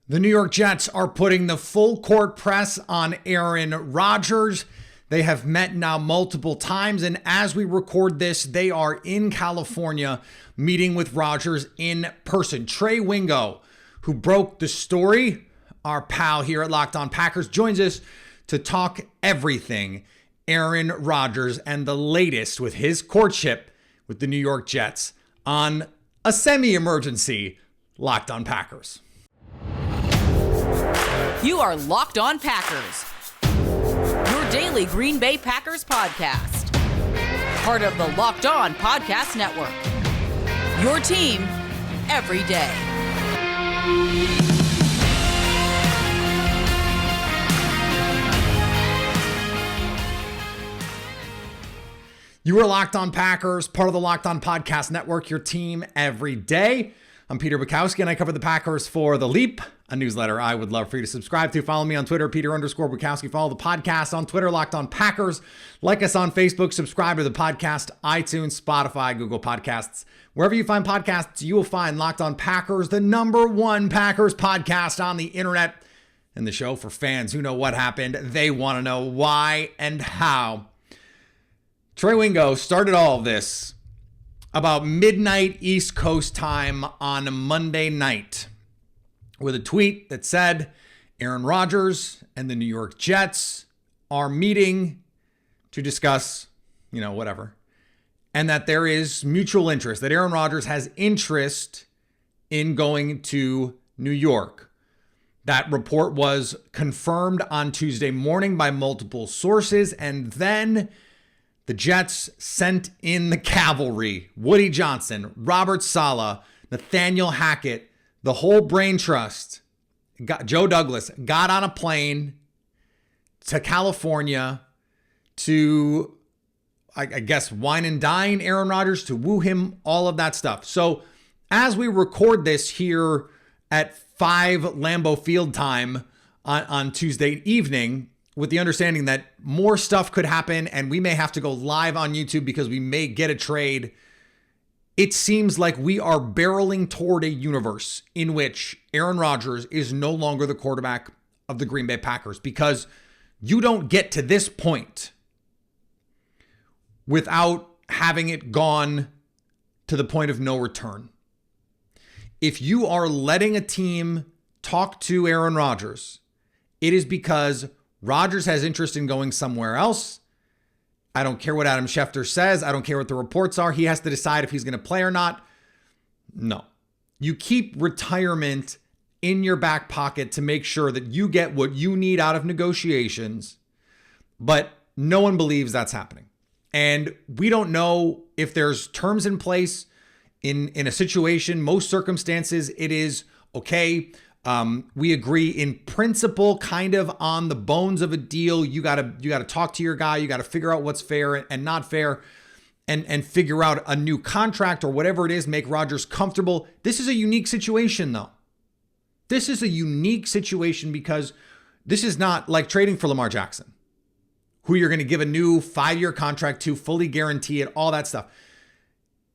The New York Jets are putting the full court press on Aaron Rodgers. They have met now multiple times, and as we record this, they are in California meeting with Rodgers in person. Trey Wingo, who broke the story, our pal here at Locked On Packers, joins us to talk everything Aaron Rodgers and the latest with his courtship with the New York Jets on a semi-emergency Locked On Packers. You are Locked On Packers, your daily Green Bay Packers podcast. Part of the Locked On Podcast Network, your team every day. You are Locked On Packers, part of the Locked On Podcast Network, your team every day. I'm Peter Bukowski, and I cover the Packers for The Leap, a newsletter I would love for you to subscribe to. Follow me on Twitter, Peter_Bukowski. Follow the podcast on Twitter, Locked On Packers. Like us on Facebook. Subscribe to the podcast, iTunes, Spotify, Google Podcasts. Wherever you find podcasts, you will find Locked On Packers, the #1 Packers podcast on the internet. And the show for fans who know what happened. They want to know why and how. Trey Wingo started all of this about midnight East Coast time on Monday night with a tweet that said Aaron Rodgers and the New York Jets are meeting to discuss, whatever, and that there is mutual interest, that Aaron Rodgers has interest in going to New York. That report was confirmed on Tuesday morning by multiple sources, and then the Jets sent in the cavalry: Woody Johnson, Robert Saleh, Nathaniel Hackett, the whole brain trust. Joe Douglas got on a plane to California to, I guess, wine and dine Aaron Rodgers, to woo him, all of that stuff. So as we record this here at 5 Lambeau Field time on Tuesday evening, with the understanding that more stuff could happen and we may have to go live on YouTube because we may get a trade, it seems like we are barreling toward a universe in which Aaron Rodgers is no longer the quarterback of the Green Bay Packers, because you don't get to this point without having it gone to the point of no return. If you are letting a team talk to Aaron Rodgers, it is because Rodgers has interest in going somewhere else. I don't care what Adam Schefter says. I don't care what the reports are. He has to decide if he's going to play or not. No. You keep retirement in your back pocket to make sure that you get what you need out of negotiations, but no one believes that's happening. And we don't know if there's terms in place in a situation. Most circumstances, it is okay. We agree in principle, kind of on the bones of a deal. You gotta talk to your guy. You gotta figure out what's fair and not fair, and figure out a new contract or whatever it is, make Rodgers comfortable. This is a unique situation, though. This is a unique situation because this is not like trading for Lamar Jackson, who you're going to give a new 5-year contract to, fully guarantee it, all that stuff.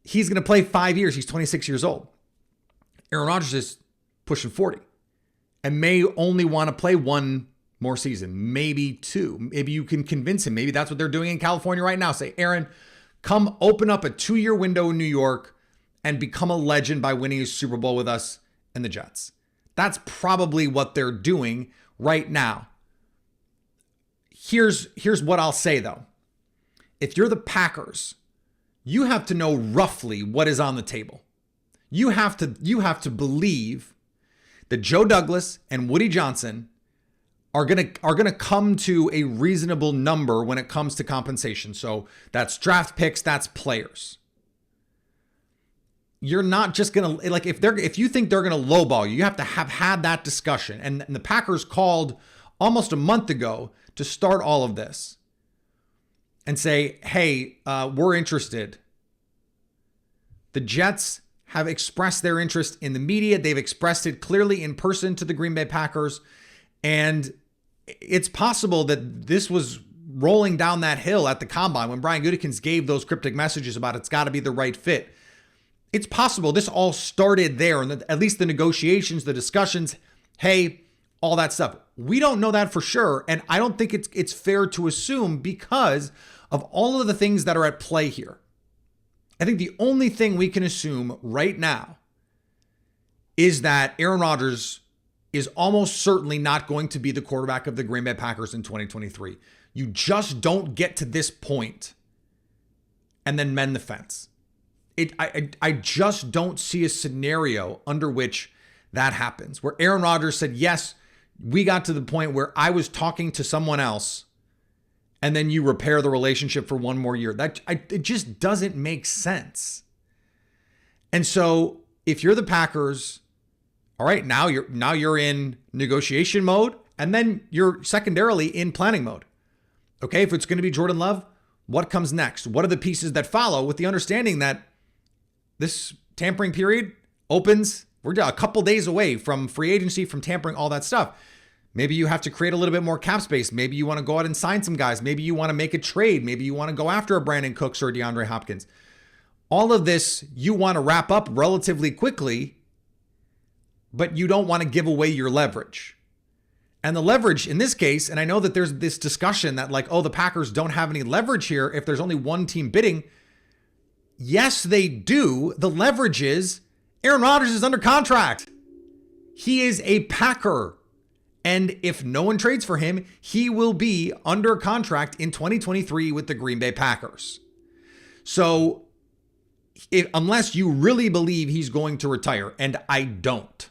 He's going to play 5 years. He's 26 years old. Aaron Rodgers is pushing 40. And may only want to play one more season, maybe 2. Maybe you can convince him. Maybe that's what they're doing in California right now. Say, Aaron, come open up a 2-year window in New York and become a legend by winning a Super Bowl with us and the Jets. That's probably what they're doing right now. Here's what I'll say, though. If you're the Packers, you have to know roughly what is on the table. You have to believe that Joe Douglas and Woody Johnson are gonna come to a reasonable number when it comes to compensation. So that's draft picks, that's players. You're not just gonna, like, if you think they're gonna lowball you, you have to have had that discussion. And the Packers called almost a month ago to start all of this and say, hey, we're interested. The Jets have expressed their interest in the media. They've expressed it clearly in person to the Green Bay Packers. And it's possible that this was rolling down that hill at the combine when Brian Gutekunst gave those cryptic messages about it's got to be the right fit. It's possible this all started there, and at least the negotiations, the discussions hey, all that stuff. We don't know that for sure. And I don't think it's fair to assume because of all of the things that are at play here. I think the only thing we can assume right now is that Aaron Rodgers is almost certainly not going to be the quarterback of the Green Bay Packers in 2023. You just don't get to this point and then mend the fence. I just don't see a scenario under which that happens, where Aaron Rodgers said, yes, we got to the point where I was talking to someone else, and then you repair the relationship for one more year. It just doesn't make sense. And so if you're the Packers, all right, now you're in negotiation mode, and then you're secondarily in planning mode. Okay, if it's going to be Jordan Love, what comes next? What are the pieces that follow, with the understanding that this tampering period opens? We're a couple days away from free agency, from tampering, all that stuff. Maybe you have to create a little bit more cap space. Maybe you want to go out and sign some guys. Maybe you want to make a trade. Maybe you want to go after a Brandon Cooks or a DeAndre Hopkins. All of this you want to wrap up relatively quickly, but you don't want to give away your leverage. And the leverage in this case, and I know that there's this discussion that like, oh, the Packers don't have any leverage here if there's only one team bidding. Yes, they do. The leverage is Aaron Rodgers is under contract. He is a Packer. And if no one trades for him, he will be under contract in 2023 with the Green Bay Packers. So unless you really believe he's going to retire, and I don't,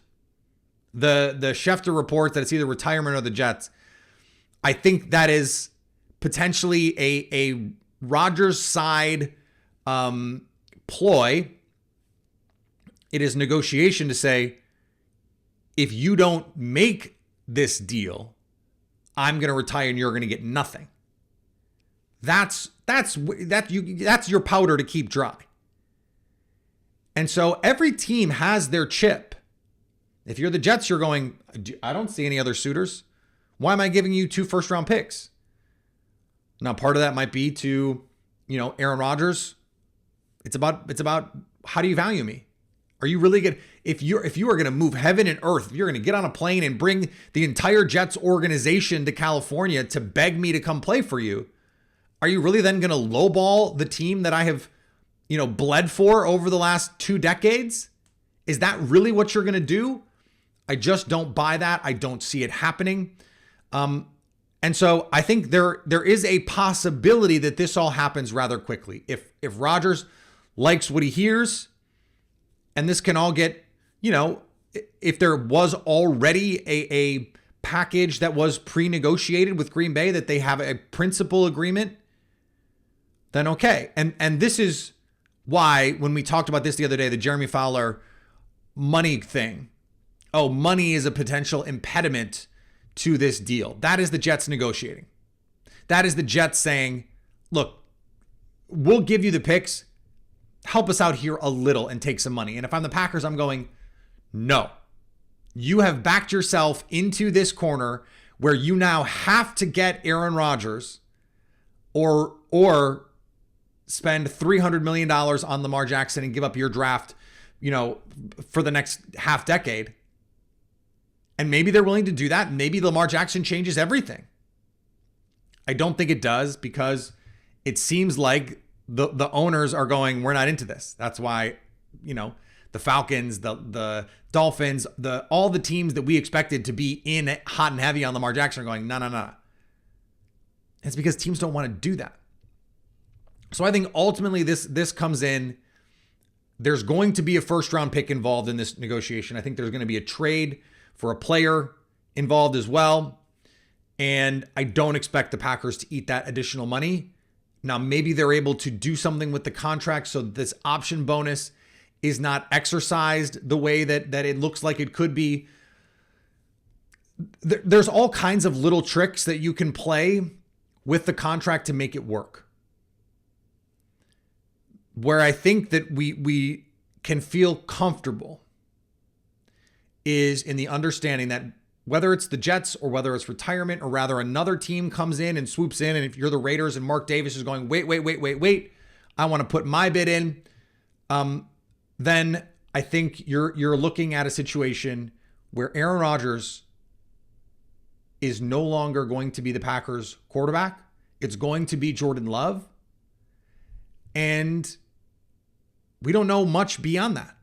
the Schefter report that it's either retirement or the Jets, I think that is potentially a Rodgers side ploy. It is negotiation to say, if you don't make this deal, I'm going to retire and you're going to get nothing. That's your powder to keep dry. And so every team has their chip. If you're the Jets, you're going, I don't see any other suitors. Why am I giving you 2 first-round picks? Now, part of that might be to, Aaron Rodgers. It's about how do you value me? Are you really good? If you are going to move heaven and earth, if you're going to get on a plane and bring the entire Jets organization to California to beg me to come play for you, are you really then going to lowball the team that I have, bled for over the last 2 decades? Is that really what you're going to do? I just don't buy that. I don't see it happening. And so I think there is a possibility that this all happens rather quickly. If Rodgers likes what he hears, and this can all get, if there was already a package that was pre-negotiated with Green Bay, that they have a principal agreement, then okay. And this is why, when we talked about this the other day, the Jeremy Fowler money thing, money is a potential impediment to this deal. That is the Jets negotiating. That is the Jets saying, look, we'll give you the picks. Help us out here a little and take some money. And if I'm the Packers, I'm going, no. You have backed yourself into this corner where you now have to get Aaron Rodgers or spend $300 million on Lamar Jackson and give up your draft, for the next half decade. And maybe they're willing to do that. Maybe Lamar Jackson changes everything. I don't think it does, because it seems like the owners are going, we're not into this. That's why, the Falcons, the Dolphins, all the teams that we expected to be in hot and heavy on Lamar Jackson are going, no. It's because teams don't want to do that. So I think ultimately this comes in. There's going to be a first-round pick involved in this negotiation. I think there's going to be a trade for a player involved as well. And I don't expect the Packers to eat that additional money. Now, maybe they're able to do something with the contract so this option bonus is not exercised the way that it looks like it could be. There's all kinds of little tricks that you can play with the contract to make it work. Where I think that we can feel comfortable is in the understanding that whether it's the Jets or whether it's retirement, or rather another team comes in and swoops in, and if you're the Raiders and Mark Davis is going, wait, I want to put my bid in, then I think you're looking at a situation where Aaron Rodgers is no longer going to be the Packers quarterback. It's going to be Jordan Love. And we don't know much beyond that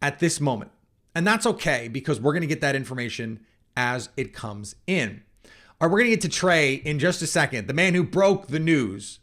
at this moment. And that's okay, because we're going to get that information as it comes in. All right, we're going to get to Trey in just a second, the man who broke the news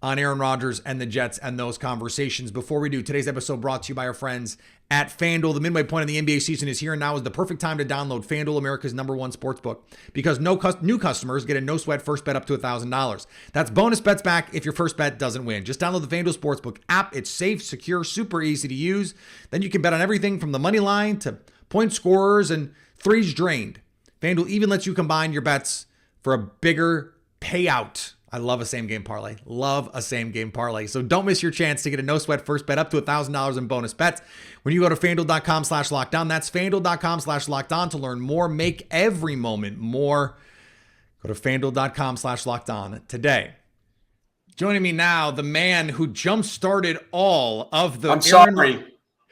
on Aaron Rodgers and the Jets and those conversations. Before we do, today's episode brought to you by our friends at FanDuel. The midway point of the NBA season is here, and now is the perfect time to download FanDuel, America's #1 sportsbook, because new customers get a no-sweat first bet up to $1,000. That's bonus bets back if your first bet doesn't win. Just download the FanDuel Sportsbook app. It's safe, secure, super easy to use. Then you can bet on everything from the money line to point scorers and threes drained. FanDuel even lets you combine your bets for a bigger payout. I love a same-game parlay. Love a same-game parlay. So don't miss your chance to get a no-sweat first bet up to $1,000 in bonus bets when you go to FanDuel.com/lockdown. That's FanDuel.com/lockdown to learn more. Make every moment more. Go to FanDuel.com/lockdown today. Joining me now, the man who jump-started all of the...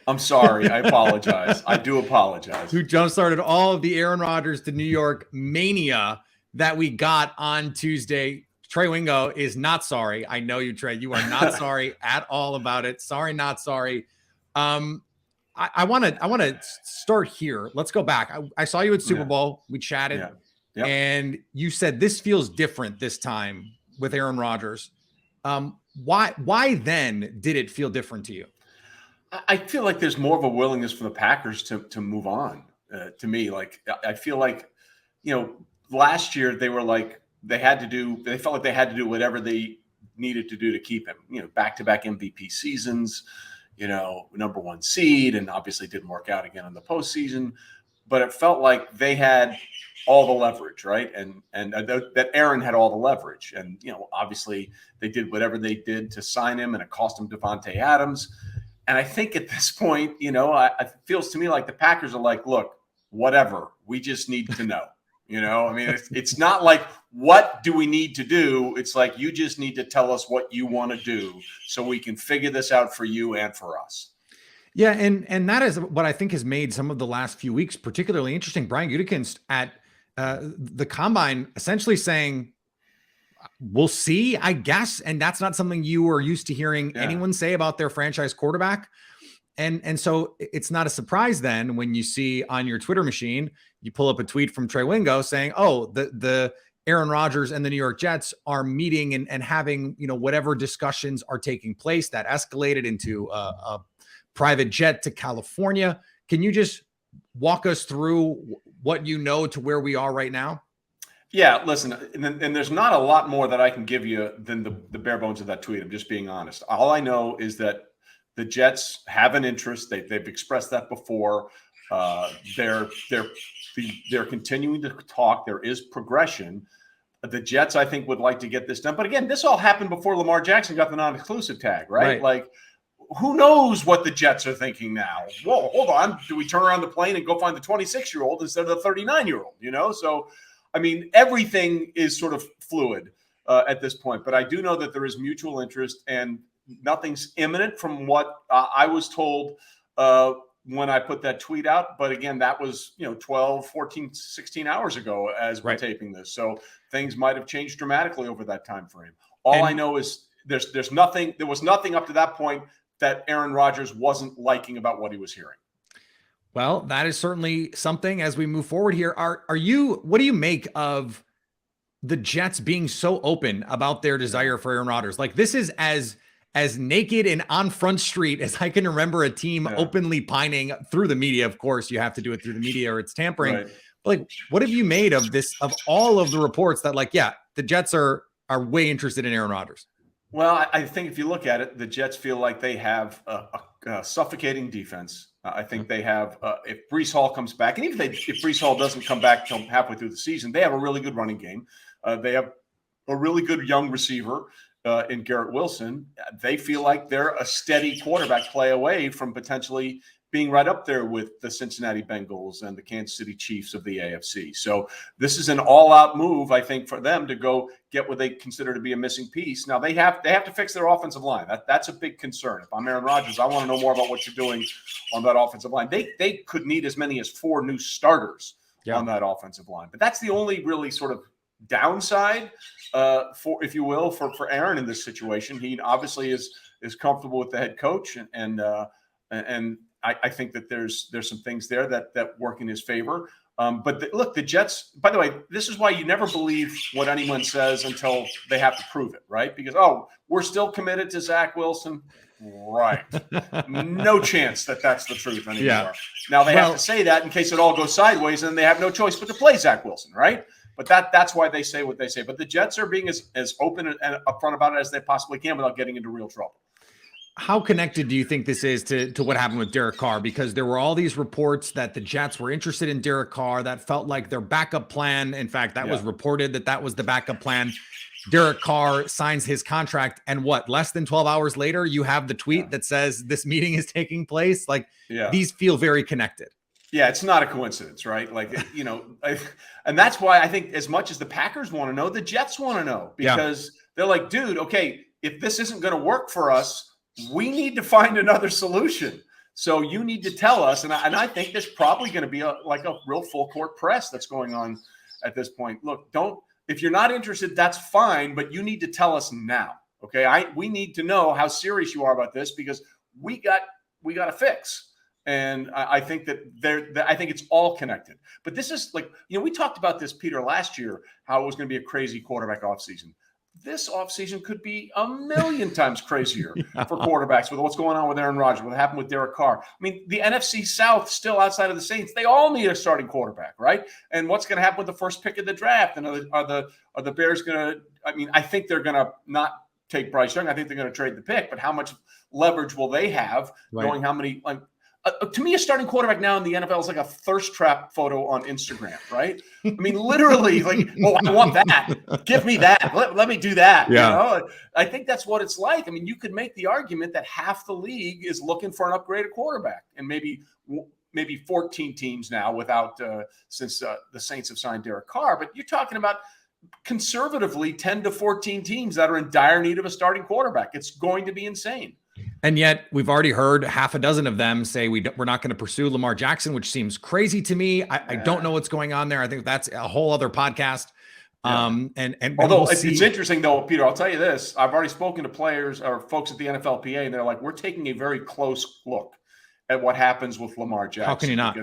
I'm sorry. I apologize. I do apologize. Who jump-started all of the Aaron Rodgers to New York mania that we got on Tuesday. Trey Wingo is not sorry. I know you, Trey. You are not sorry at all about it. Sorry, not sorry. I want to start here. Let's go back. I saw you at Super Bowl. We chatted, and you said this feels different this time with Aaron Rodgers. Why then did it feel different to you? I feel like there's more of a willingness for the Packers to move on. To me, like I feel like, last year they were like, they felt like they had to do whatever they needed to do to keep him, back-to-back MVP seasons, #1 seed, and obviously didn't work out again in the postseason, but it felt like they had all the leverage, right? And that Aaron had all the leverage. And, obviously they did whatever they did to sign him, and it cost him Devontae Adams. And I think at this point, it feels to me like the Packers are like, look, whatever, we just need to know. It's not like, what do we need to do? It's like, you just need to tell us what you want to do so we can figure this out for you and for us. Yeah, and that is what I think has made some of the last few weeks particularly interesting. Brian Gutekunst at the Combine essentially saying, we'll see, I guess. And that's not something you are used to hearing anyone say about their franchise quarterback. And so it's not a surprise then when you see on your Twitter machine, you pull up a tweet from Trey Wingo saying, oh, the Aaron Rodgers and the New York Jets are meeting and having, whatever discussions are taking place that escalated into a private jet to California. Can you just walk us through what you know to where we are right now? Yeah, listen, and there's not a lot more that I can give you than the bare bones of that tweet. I'm just being honest. All I know is that the Jets have an interest. They've expressed that before. They're continuing to talk. There is progression. The Jets, I think, would like to get this done. But again, this all happened before Lamar Jackson got the non-exclusive tag, right? Like, who knows what the Jets are thinking now? Whoa, hold on. Do we turn around the plane and go find the 26-year-old instead of the 39-year-old? So, everything is sort of fluid at this point. But I do know that there is mutual interest, and nothing's imminent from what I was told when I put that tweet out. But again, that was, 12, 14, 16 hours ago as we're taping this. So things might have changed dramatically over that time frame. All I know is there was nothing up to that point that Aaron Rodgers wasn't liking about what he was hearing. Well, that is certainly something as we move forward here. What do you make of the Jets being so open about their desire for Aaron Rodgers? Like, this is as naked and on Front Street as I can remember a team openly pining through the media. Of course, you have to do it through the media or it's tampering. Right. But like, what have you made of this, of all of the reports that the Jets are way interested in Aaron Rodgers? Well, I think if you look at it, the Jets feel like they have a suffocating defense. I think they have, if Breece Hall comes back, and even if Breece Hall doesn't come back till halfway through the season, they have a really good running game. They have a really good young receiver in Garrett Wilson. They feel like they're a steady quarterback play away from potentially being right up there with the Cincinnati Bengals and the Kansas City Chiefs of the AFC. So this is an all-out move, I think, for them to go get what they consider to be a missing piece. Now they have to fix their offensive line. That's a big concern. If I'm Aaron Rodgers, I want to know more about what you're doing on that offensive line. They could need as many as 4 new starters on that offensive line. But that's the only really sort of downside, for, if you will, for Aaron in this situation. He obviously is comfortable with the head coach, and I think that there's some things there that work in his favor. But look, the Jets, by the way, this is why you never believe what anyone says until they have to prove it, right? Because, we're still committed to Zach Wilson. Right. No chance that that's the truth anymore. Yeah. Now they have to say that in case it all goes sideways, and they have no choice but to play Zach Wilson, right? But that's why they say what they say. But the Jets are being as open and upfront about it as they possibly can without getting into real trouble. How connected do you think this is to what happened with Derek Carr? Because there were all these reports that the Jets were interested in Derek Carr. That felt like their backup plan. In fact, that was reported that was the backup plan. Derek Carr signs his contract, and less than 12 hours later, you have the tweet that says this meeting is taking place. Like, these feel very connected. Yeah, it's not a coincidence, right? Like, and that's why I think as much as the Packers want to know, the Jets want to know, because they're like, dude, okay, if this isn't going to work for us, we need to find another solution. So you need to tell us. And I think there's probably going to be a real full court press that's going on at this point. Look, if you're not interested, that's fine, but you need to tell us now. Okay. We need to know how serious you are about this, because we got a fix. And I think I think it's all connected. But this is we talked about this, Peter, last year, how it was going to be a crazy quarterback offseason. This offseason could be a million times crazier for quarterbacks with what's going on with Aaron Rodgers, what happened with Derek Carr. I mean, the NFC South, still outside of the Saints, they all need a starting quarterback, right? And what's going to happen with the first pick of the draft? And are the Bears going to – I mean, I think they're going to not take Bryce Young. I think they're going to trade the pick. But how much leverage will they have knowing how many to me, a starting quarterback now in the NFL is like a thirst trap photo on Instagram, right? I mean, literally, I want that. Give me that. Let me do that. Yeah. You know? I think that's what it's like. I mean, you could make the argument that half the league is looking for an upgraded quarterback, and maybe 14 teams now since the Saints have signed Derek Carr. But you're talking about conservatively 10 to 14 teams that are in dire need of a starting quarterback. It's going to be insane. And yet we've already heard half a dozen of them say we're not going to pursue Lamar Jackson, which seems crazy to me. I don't know what's going on there. I think that's a whole other podcast. And although it's interesting though, Peter, I'll tell you this. I've already spoken to players or folks at the NFLPA, and they're like, we're taking a very close look at what happens with Lamar Jackson. How can you not?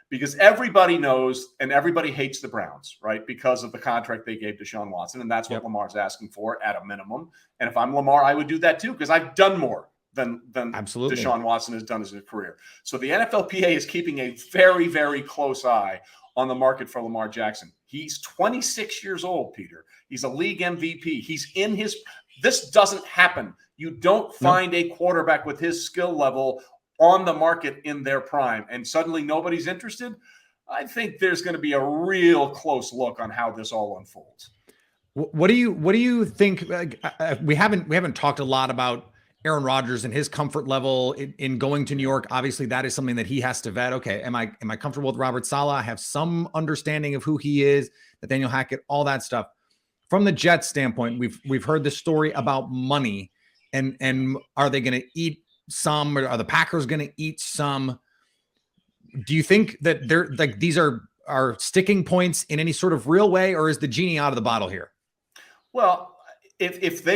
Because everybody knows and everybody hates the Browns, right? Because of the contract they gave Deshaun Watson. And that's what Lamar's asking for at a minimum. And if I'm Lamar, I would do that too, because I've done more than Absolutely. Deshaun Watson has done as a career. So the NFLPA is keeping a very, very close eye on the market for Lamar Jackson. He's 26 years old, Peter. He's a league MVP. This doesn't happen. You don't find a quarterback with his skill level on the market in their prime, and suddenly nobody's interested. I think there's going to be a real close look on how this all unfolds. What do you think? We haven't talked a lot about Aaron Rodgers and his comfort level in going to New York. Obviously, that is something that he has to vet. Okay, am I comfortable with Robert Saleh? I have some understanding of who he is, Nathaniel Hackett, all that stuff. From the Jets standpoint, we've heard the story about money, and are they going to eat some, or are the Packers going to eat some? Do you think that they're these are sticking points in any sort of real way, or is the genie out of the bottle here? Well, if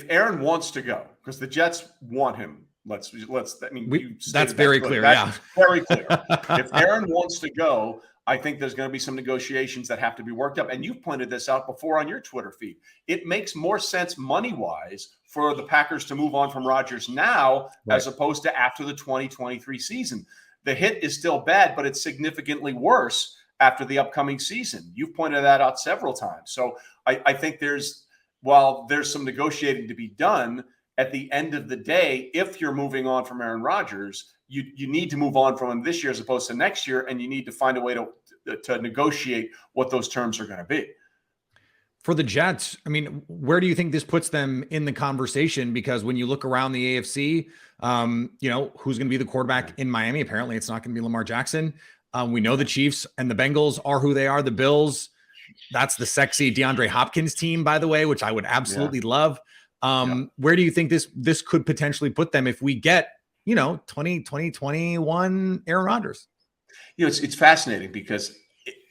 Aaron wants to go, because the Jets want him, that's very clear. That's very clear. If Aaron wants to go, I think there's going to be some negotiations that have to be worked up. And you've pointed this out before on your Twitter feed. It makes more sense money-wise for the Packers to move on from Rodgers now, as opposed to after the 2023 season. The hit is still bad, but it's significantly worse after the upcoming season. You've pointed that out several times. So I think while there's some negotiating to be done, at the end of the day, if you're moving on from Aaron Rodgers, you need to move on from him this year as opposed to next year, and you need to find a way to negotiate what those terms are going to be. For the Jets, I mean, where do you think this puts them in the conversation? Because when you look around the AFC, who's going to be the quarterback in Miami? Apparently, it's not going to be Lamar Jackson. We know the Chiefs and the Bengals are who they are. The Bills, that's the sexy DeAndre Hopkins team, by the way, which I would absolutely love. Where do you think this could potentially put them if we get, 2021 Aaron Rodgers? It's fascinating because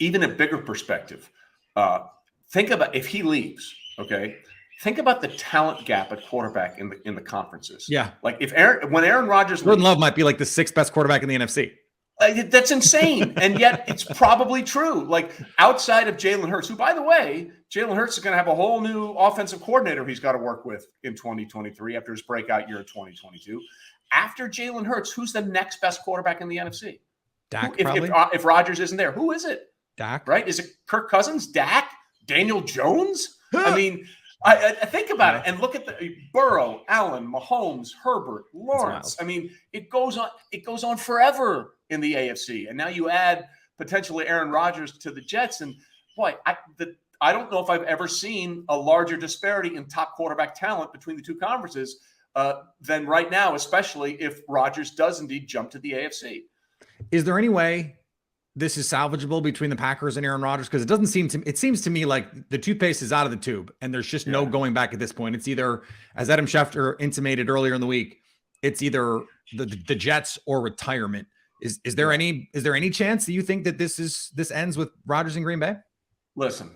even a bigger perspective, think about if he leaves, okay? Think about the talent gap at quarterback in the conferences. Yeah. Like when Aaron Rodgers Jordan Love might be like the 6th best quarterback in the NFC. That's insane. And yet it's probably true. Like outside of Jalen Hurts, who, by the way, Jalen Hurts is going to have a whole new offensive coordinator he's got to work with in 2023 after his breakout year of 2022. After Jalen Hurts, who's the next best quarterback in the NFC? Dak, if Rodgers isn't there, who is it? Dak. Right? Is it Kirk Cousins? Dak? Daniel Jones? I mean, I think about it and look at the Burrow, Allen, Mahomes, Herbert, Lawrence. I mean, it goes on forever in the AFC. And now you add potentially Aaron Rodgers to the Jets. And boy, I don't know if I've ever seen a larger disparity in top quarterback talent between the two conferences than right now, especially if Rodgers does indeed jump to the AFC. Is there any way this is salvageable between the Packers and Aaron Rodgers? Because it seems to me like the toothpaste is out of the tube and there's just no going back at this point. It's either, as Adam Schefter intimated earlier in the week, it's either the Jets or retirement. Is there any chance that you think that this ends with Rodgers in Green Bay? Listen,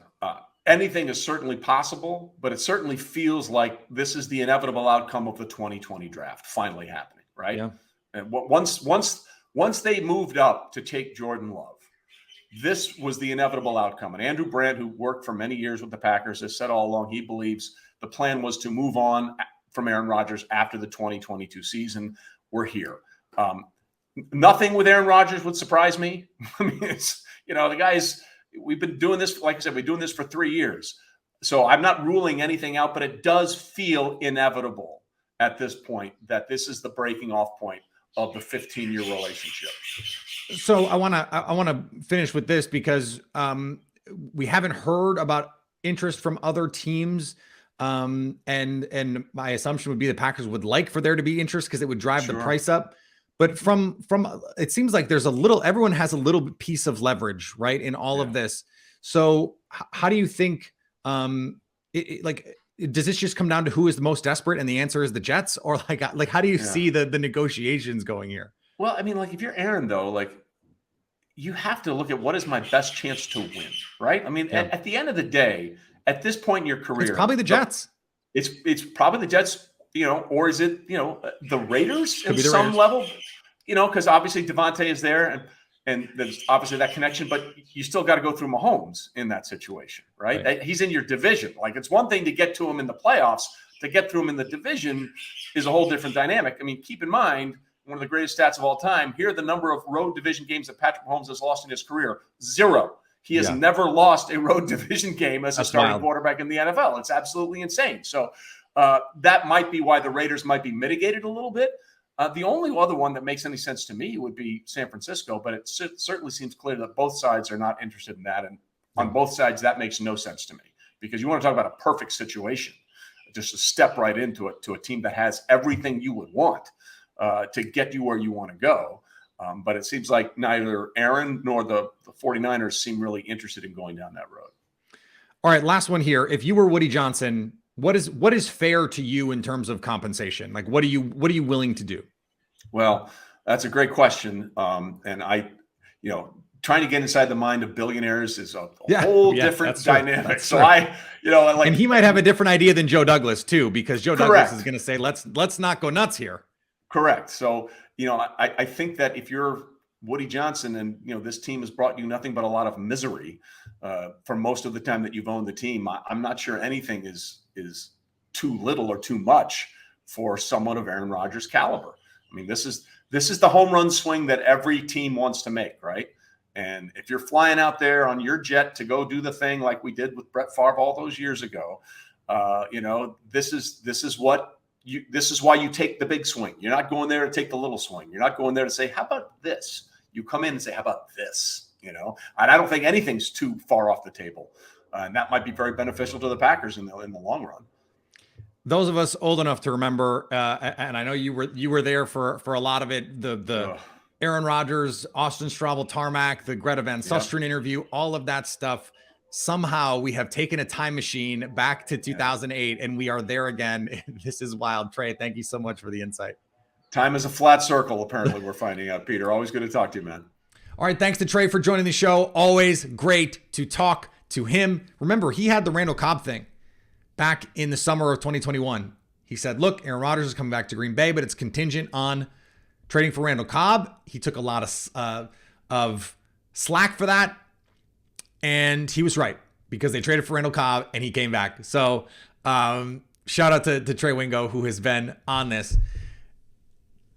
anything is certainly possible, but it certainly feels like this is the inevitable outcome of the 2020 draft finally happening, right? Yeah. And once they moved up to take Jordan Love, this was the inevitable outcome. And Andrew Brandt, who worked for many years with the Packers, has said all along he believes the plan was to move on from Aaron Rodgers after the 2022 season. We're here. Nothing with Aaron Rodgers would surprise me. I mean, it's, the guys, we've been doing this, like I said, we've been doing this for 3 years. So I'm not ruling anything out, but it does feel inevitable at this point that this is the breaking off point of the 15-year relationship. So I want to finish with this because we haven't heard about interest from other teams. And my assumption would be the Packers would like for there to be interest because it would drive the price up. But from it seems like there's everyone has a little piece of leverage, right, in all of this. So how do you think, does this just come down to who is the most desperate and the answer is the Jets? Or like how do you see the negotiations going here? Well, I mean, like if you're Aaron, though, like you have to look at what is my best chance to win, right? I mean, at the end of the day, at this point in your career, it's probably the Jets. It's probably the Jets, or is it, the Raiders Could in some level, because obviously Devontae is there and there's obviously that connection, but you still got to go through Mahomes in that situation, right? He's in your division. Like it's one thing to get to him in the playoffs, to get through him in the division is a whole different dynamic. I mean, keep in mind, one of the greatest stats of all time, here are the number of road division games that Patrick Mahomes has lost in his career. 0. He has never lost a road division game as a starting quarterback in the NFL. It's absolutely insane. So that might be why the Raiders might be mitigated a little bit. The only other one that makes any sense to me would be San Francisco, but it certainly seems clear that both sides are not interested in that. And on both sides, that makes no sense to me because you want to talk about a perfect situation, just to step right into it to a team that has everything you would want to get you where you want to go. But it seems like neither Aaron nor the 49ers seem really interested in going down that road. All right, last one here. If you were Woody Johnson, what is fair to you in terms of compensation? Like, what are you willing to do? Well, that's a great question. And trying to get inside the mind of billionaires is a whole different dynamic. So and he might have a different idea than Joe Douglas too, because Joe Douglas is going to say, let's not go nuts here. Correct. So, I think that if you're Woody Johnson and, this team has brought you nothing but a lot of misery for most of the time that you've owned the team, I'm not sure anything is too little or too much for someone of Aaron Rodgers' caliber. I mean, this is the home run swing that every team wants to make, right? And if you're flying out there on your jet to go do the thing like we did with Brett Favre all those years ago, this is why you take the big swing. You're not going there to take the little swing. You're not going there to say, how about this? You come in and say, how about this? And I don't think anything's too far off the table And that might be very beneficial to the Packers in the long run. Those of us old enough to remember, and I know you were there for a lot of it, the Aaron Rodgers, Austin Straubel tarmac, the Greta Van Susteren interview, all of that stuff. Somehow we have taken a time machine back to 2008 and we are there again. This is wild. Trey, thank you so much for the insight. Time is a flat circle, apparently, we're finding out, Peter. Always good to talk to you, man. All right, thanks to Trey for joining the show. Always great to talk to him. Remember, he had the Randall Cobb thing back in the summer of 2021. He said, look, Aaron Rodgers is coming back to Green Bay, but it's contingent on trading for Randall Cobb. He took a lot of slack for that. And he was right because they traded for Randall Cobb and he came back. So shout out to Trey Wingo, who has been on this.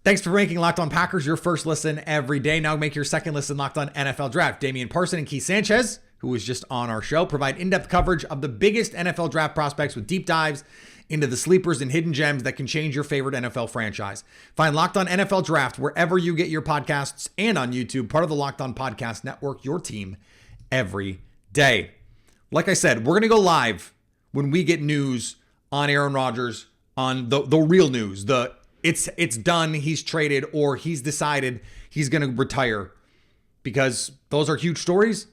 Thanks for making Locked On Packers your first listen every day. Now make your second listen Locked On NFL Draft. Damian Parson and Keith Sanchez, who was just on our show, provide in-depth coverage of the biggest NFL draft prospects with deep dives into the sleepers and hidden gems that can change your favorite NFL franchise. Find Locked On NFL Draft wherever you get your podcasts and on YouTube, part of the Locked On Podcast Network, your team every day. Like I said, we're going to go live when we get news on Aaron Rodgers, on the real news, it's done, he's traded, or he's decided he's going to retire, because those are huge stories.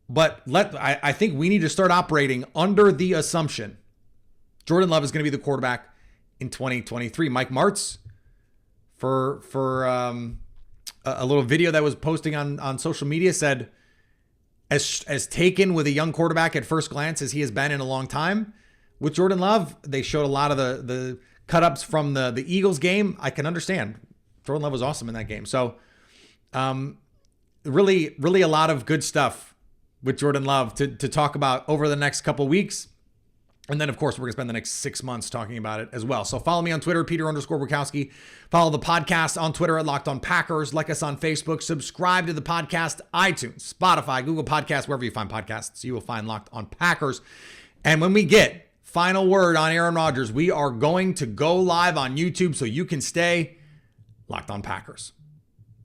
But I think we need to start operating under the assumption Jordan Love is going to be the quarterback in 2023. Mike Martz, for a little video that was posting on social media, said, as taken with a young quarterback at first glance as he has been in a long time, with Jordan Love, they showed a lot of the cut-ups from the Eagles game. I can understand. Jordan Love was awesome in that game. So really, really a lot of good stuff with Jordan Love to talk about over the next couple weeks. And then, of course, we're going to spend the next 6 months talking about it as well. So follow me on Twitter, Peter_Bukowski. Follow the podcast on Twitter at Locked On Packers. Like us on Facebook. Subscribe to the podcast, iTunes, Spotify, Google Podcasts, wherever you find podcasts. You will find Locked On Packers. And when we get final word on Aaron Rodgers, we are going to go live on YouTube so you can stay Locked On Packers.